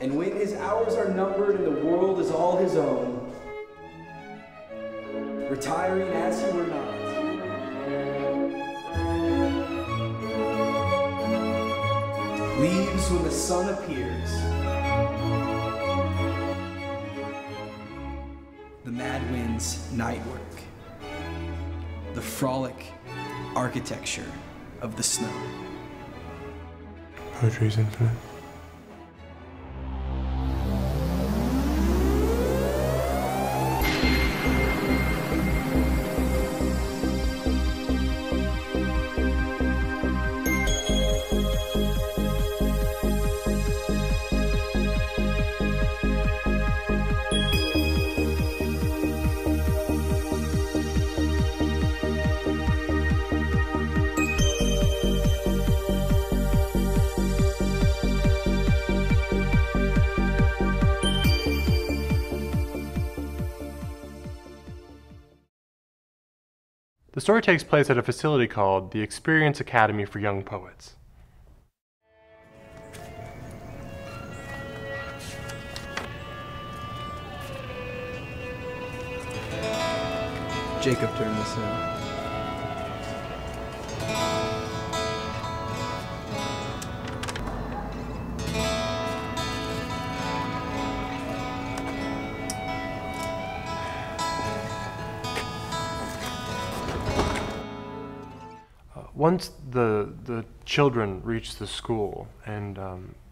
And when his hours are numbered and the world is all his own, retiring as he were not, leaves when the sun appears. The mad wind's night work, the frolic architecture of the snow. Poetry is infinite. The story takes place at a facility called the Experience Academy for Young Poets. Jacob turned this in. Once the children reach the school and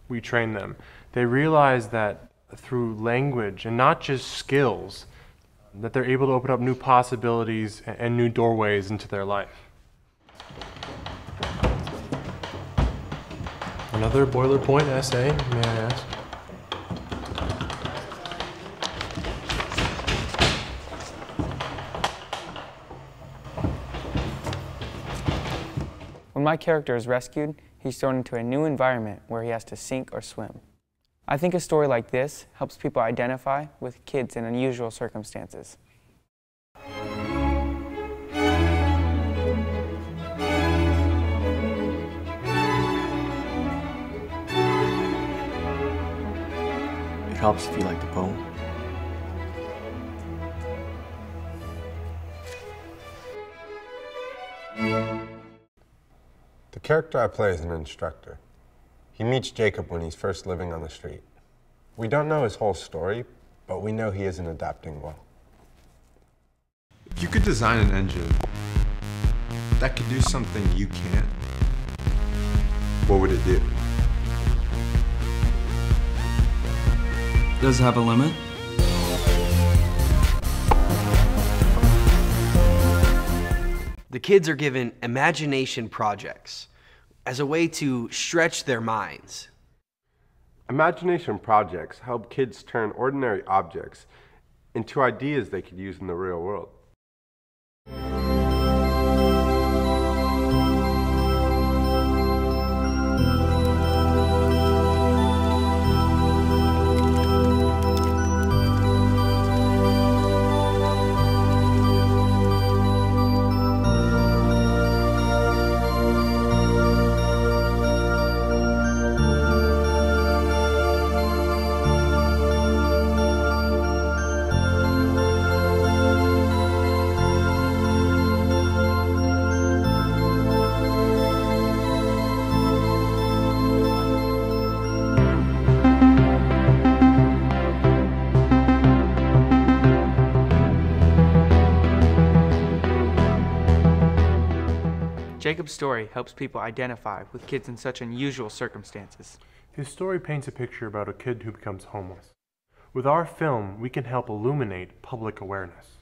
we train them, they realize that through language and not just skills, that they're able to open up new possibilities and new doorways into their life. Another boilerplate essay, may I ask? When my character is rescued, he's thrown into a new environment where he has to sink or swim. I think a story like this helps people identify with kids in unusual circumstances. It helps if you like the poem. The character I play is an instructor. He meets Jacob when he's first living on the street. We don't know his whole story, but we know he isn't adapting well. If you could design an engine that could do something you can't, what would it do? Does it have a limit? The kids are given imagination projects as a way to stretch their minds. Imagination projects help kids turn ordinary objects into ideas they could use in the real world. Jacob's story helps people identify with kids in such unusual circumstances. His story paints a picture about a kid who becomes homeless. With our film, we can help illuminate public awareness.